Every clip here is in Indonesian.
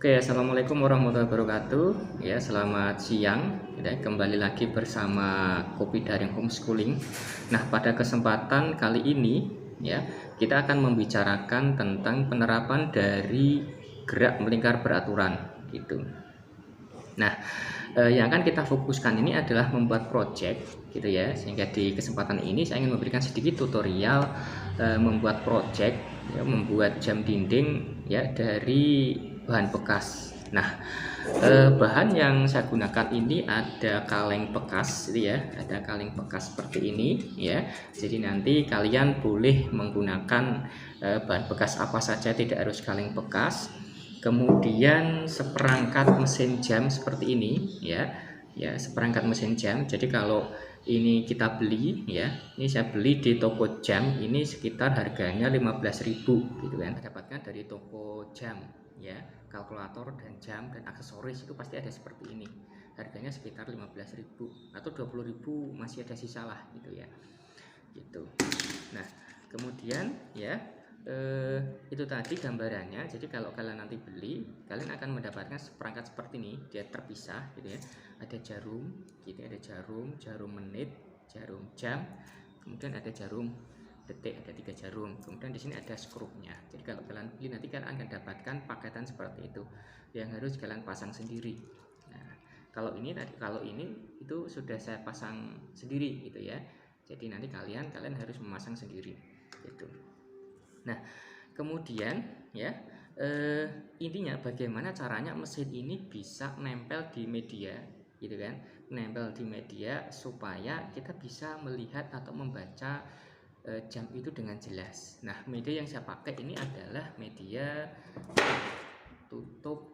Oke, assalamualaikum warahmatullahi wabarakatuh. Ya, selamat siang. Ya, kembali lagi bersama Kopi Daring Homeschooling. Nah, pada kesempatan kali ini, ya, kita akan membicarakan tentang penerapan dari gerak melingkar beraturan, gitu. Nah, yang akan kita fokuskan ini adalah membuat project, gitu ya. Sehingga di kesempatan ini saya ingin memberikan sedikit tutorial membuat project, ya, membuat jam dinding, ya, dari bahan bekas. Nah, bahan yang saya gunakan ini ada kaleng bekas, gitu ya. Ada kaleng bekas seperti ini, ya. Jadi nanti kalian boleh menggunakan bahan bekas apa saja, tidak harus kaleng bekas. Kemudian seperangkat mesin jam seperti ini, ya seperangkat mesin jam. Jadi kalau ini kita beli, ya, ini saya beli di toko jam, ini sekitar harganya 15.000 gitu kan. Dapatkan dari toko jam, ya, kalkulator dan jam dan aksesoris itu pasti ada seperti ini. Harganya sekitar 15.000 atau 20.000 masih ada sisa lah gitu ya. Gitu. Nah, kemudian ya, itu tadi gambarannya. Jadi kalau kalian nanti beli, kalian akan mendapatkan seperangkat seperti ini, dia terpisah gitu ya. Ada jarum, gitu, ada jarum menit, jarum jam, kemudian ada jarum detik, ada 3 jarum. Kemudian di sini ada skrunya. Jadi kalau kalian beli nanti kalian akan dapatkan paketan seperti itu yang harus kalian pasang sendiri. Nah, kalau ini itu sudah saya pasang sendiri gitu ya. Jadi nanti kalian harus memasang sendiri gitu. Nah, kemudian ya, intinya bagaimana caranya mesin ini bisa nempel di media gitu kan, nempel di media supaya kita bisa melihat atau membaca jam itu dengan jelas. Nah, media yang saya pakai ini adalah media tutup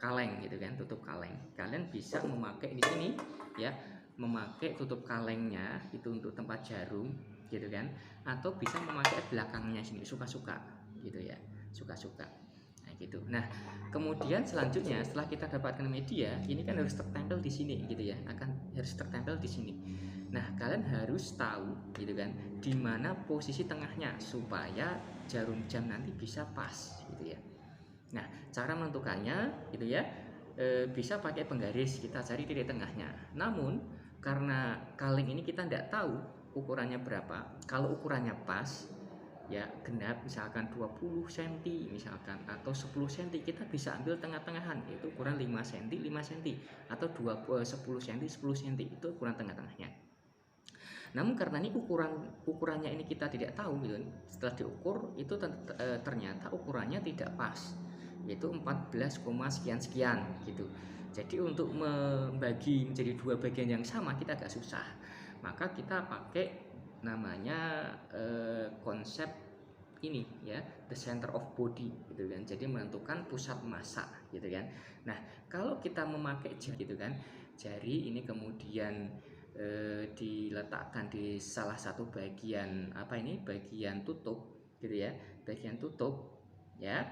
kaleng gitu kan, tutup kaleng. Kalian bisa memakai di sini ya, memakai tutup kalengnya itu untuk tempat jarum gitu kan, atau bisa memakai belakangnya sini, suka-suka gitu ya, suka-suka. Nah gitu. Nah, kemudian selanjutnya setelah kita dapatkan media, ini kan harus tertempel di sini gitu ya, harus tertempel di sini. Nah, kalian harus tahu gitu kan, di mana posisi tengahnya supaya jarum jam nanti bisa pas gitu ya. Nah, cara menentukannya gitu ya, bisa pakai penggaris, kita cari titik tengahnya. Namun karena kaleng ini kita tidak tahu ukurannya berapa. Kalau ukurannya pas, ya genap, misalkan 20 cm misalkan, atau 10 cm, kita bisa ambil tengah-tengahan, yaitu ukuran 5 cm 5 cm, atau 10 cm 10 cm, itu ukuran tengah-tengahnya. Namun karena ini ukurannya ini kita tidak tahu gitu, setelah diukur itu ternyata ukurannya tidak pas, yaitu 14, sekian gitu. Jadi untuk membagi menjadi dua bagian yang sama kita agak susah. Maka kita pakai namanya konsep ini ya, the center of body gitu kan. Jadi menentukan pusat massa gitu kan. Nah, kalau kita memakai jari gitu kan, jari ini kemudian diletakkan di salah satu bagian bagian tutup gitu ya, bagian tutup ya.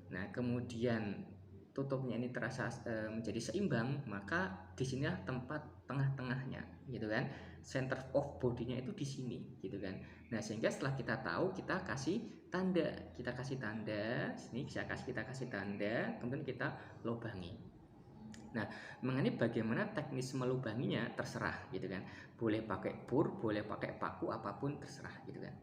Nah, kemudian tutupnya ini terasa menjadi seimbang, maka di sinilah tempat tengah-tengahnya gitu kan. Center of body-nya itu di sini gitu kan. Nah, sehingga setelah kita tahu, kita kasih tanda, kita kasih tanda, kemudian kita lubangi. Nah, mengenai bagaimana teknis melubanginya terserah gitu kan. Boleh pakai bur, boleh pakai paku, apapun terserah gitu kan.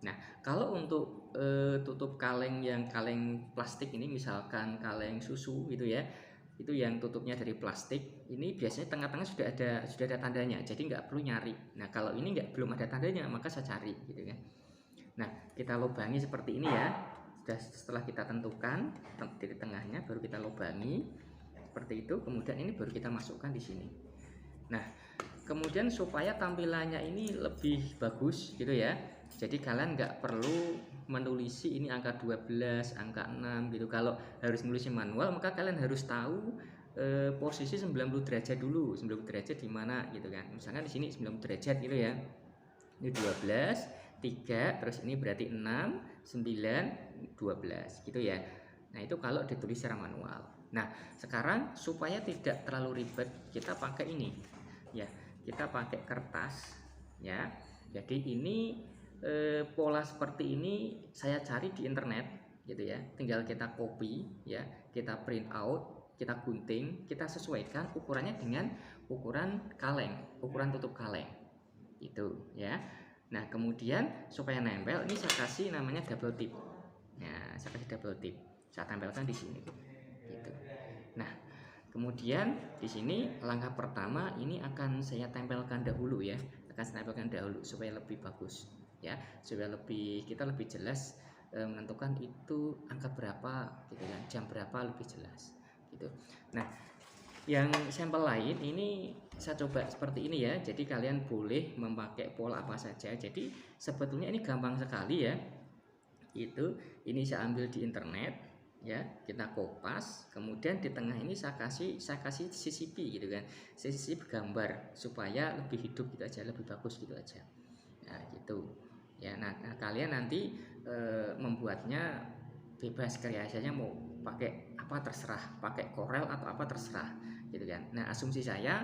Nah, kalau untuk tutup kaleng yang kaleng plastik ini, misalkan kaleng susu gitu ya, itu yang tutupnya dari plastik, ini biasanya tengah-tengah sudah ada tandanya, jadi nggak perlu nyari. Nah, kalau ini belum ada tandanya, maka saya cari gitu kan. Nah, kita lubangi seperti ini ya. Setelah kita tentukan titik tengahnya, baru kita lubangi seperti itu. Kemudian ini baru kita masukkan di sini. Nah, kemudian supaya tampilannya ini lebih bagus gitu ya, jadi kalian nggak perlu menulisi ini angka 12, angka 6 gitu. Kalau harus menulis manual, maka kalian harus tahu posisi 90 derajat dulu. 90 derajat di mana gitu kan. Misalkan di sini 90 derajat gitu ya. Ini 12, 3, terus ini berarti 6, 9, 12 gitu ya. Nah, itu kalau ditulis secara manual. Nah, sekarang supaya tidak terlalu ribet, kita pakai ini ya, kita pakai kertas ya. Jadi ini pola seperti ini saya cari di internet gitu ya. Tinggal kita copy ya, kita print out, kita gunting, kita sesuaikan ukurannya dengan ukuran kaleng, ukuran tutup kaleng gitu ya. Nah kemudian supaya nempel ini saya kasih namanya double tip. Nah saya kasih double tip, saya tempelkan di sini gitu. Nah kemudian di sini langkah pertama ini akan saya tempelkan dahulu ya, akan saya tempelkan dahulu supaya lebih bagus ya, supaya kita lebih jelas menentukan itu angka berapa gitu kan, jam berapa lebih jelas gitu. Nah yang sampel lain ini saya coba seperti ini ya, jadi kalian boleh memakai pola apa saja. Jadi sebetulnya ini gampang sekali ya, itu ini saya ambil di internet ya, kita kopas, kemudian di tengah ini saya kasih CCP gitu kan, CCP gambar supaya lebih hidup gitu aja, lebih bagus gitu aja. Nah gitu ya. Nah kalian nanti membuatnya bebas kreasinya, mau pakai apa terserah, pakai Corel atau apa terserah gitu kan. Nah asumsi saya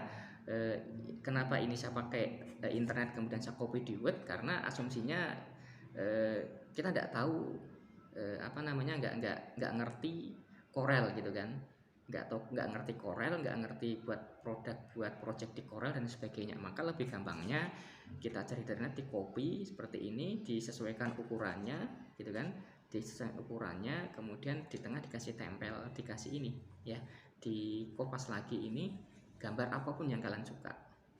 kenapa ini saya pakai internet kemudian saya copy di Word, karena asumsinya kita tidak tahu apa namanya, nggak ngerti Corel gitu kan, nggak ngerti Corel, nggak ngerti buat produk, buat project di Corel dan sebagainya. Maka lebih gampangnya kita cari dari net, di copy seperti ini, disesuaikan ukurannya gitu kan, disesuaikan ukurannya, kemudian di tengah dikasih tempel, dikasih ini ya, di kopas lagi ini gambar apapun yang kalian suka.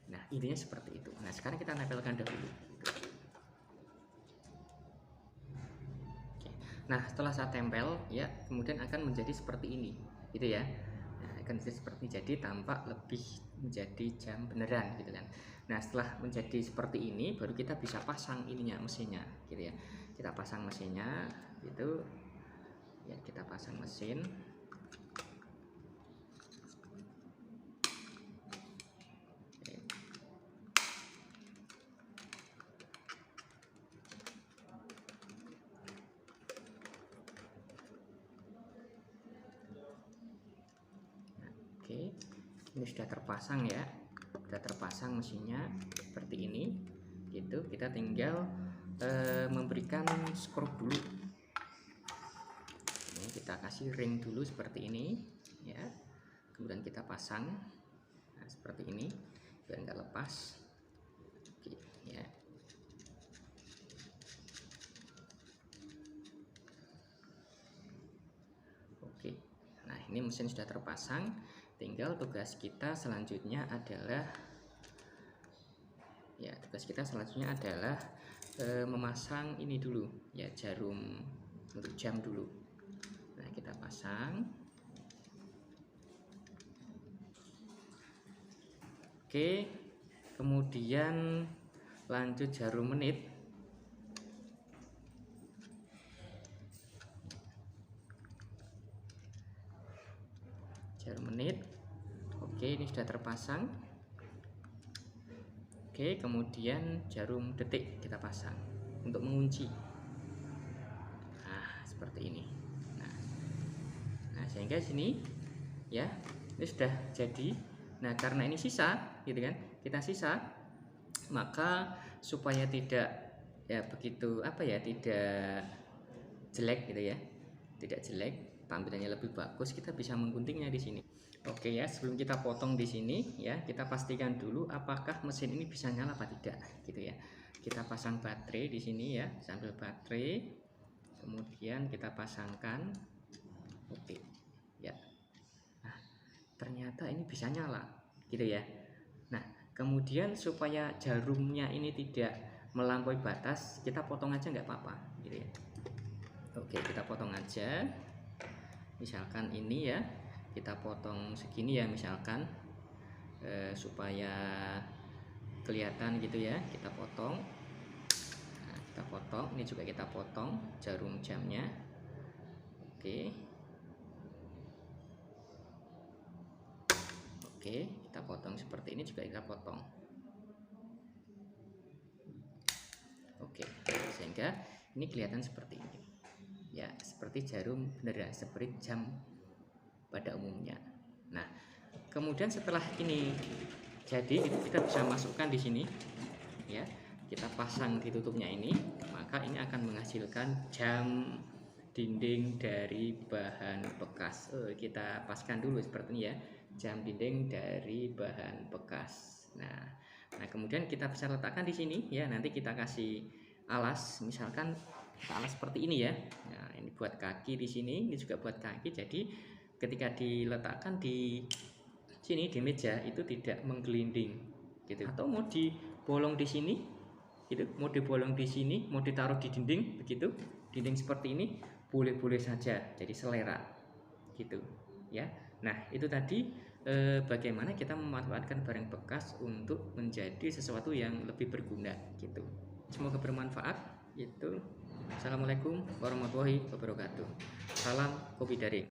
Nah intinya seperti itu. Nah sekarang kita nempelkan dahulu. Nah setelah saya tempel ya, kemudian akan menjadi seperti ini gitu ya. Nah, akan menjadi seperti, jadi tampak lebih menjadi jam beneran gitu kan. Nah setelah menjadi seperti ini baru kita bisa pasang ininya, mesinnya gitu ya. Kita pasang mesinnya gitu ya, kita pasang mesin. Oke, ini sudah terpasang ya, sudah terpasang mesinnya seperti ini gitu. Kita tinggal memberikan skrup dulu. Ini kita kasih ring dulu seperti ini ya, kemudian kita pasang. Nah seperti ini biar nggak lepas. Oke ya. Oke, nah ini mesin sudah terpasang. Tinggal tugas kita selanjutnya adalah ya, memasang ini dulu ya, jarum untuk jam dulu. Nah kita pasang. Oke, kemudian lanjut jarum menit. Jarum menit. Oke, ini sudah terpasang. Oke, kemudian jarum detik kita pasang untuk mengunci. Nah seperti ini. Nah sehingga sini ya, ini sudah jadi. Nah karena ini sisa gitu kan, kita sisa, maka supaya tidak ya begitu apa ya, tidak jelek gitu ya, tidak jelek, tampilannya lebih bagus, kita bisa mengguntingnya di sini. Oke ya, sebelum kita potong di sini ya, kita pastikan dulu apakah mesin ini bisa nyala apa tidak gitu ya. Kita pasang baterai di sini ya, sambil baterai, kemudian kita pasangkan. Oke ya. Nah ternyata ini bisa nyala gitu ya. Nah kemudian supaya jarumnya ini tidak melampaui batas, kita potong aja nggak apa-apa gitu ya. Oke, kita potong aja. Misalkan ini ya, kita potong segini ya misalkan, supaya kelihatan gitu ya. Kita potong. Nah, kita potong. Ini juga kita potong jarum jamnya. Oke. Oke, kita potong seperti ini juga kita potong. Oke, sehingga ini kelihatan seperti ini ya, seperti jarum beneran, seperti jam pada umumnya. Nah kemudian setelah ini jadi, kita bisa masukkan di sini ya, kita pasang di tutupnya ini, maka ini akan menghasilkan jam dinding dari bahan bekas. Kita paskan dulu seperti ini ya, jam dinding dari bahan bekas. Nah kemudian kita bisa letakkan di sini ya, nanti kita kasih alas, misalkan alas seperti ini ya. Nah ini buat kaki di sini, ini juga buat kaki, jadi ketika diletakkan di sini di meja itu tidak menggelinding gitu. Atau mau dibolong di sini gitu, mau dibolong di sini, mau ditaruh di dinding begitu, dinding seperti ini boleh-boleh saja, jadi selera gitu ya. Nah itu tadi bagaimana kita memanfaatkan barang bekas untuk menjadi sesuatu yang lebih berguna gitu. Semoga bermanfaat gitu. Assalamualaikum warahmatullahi wabarakatuh. Salam kopi daring.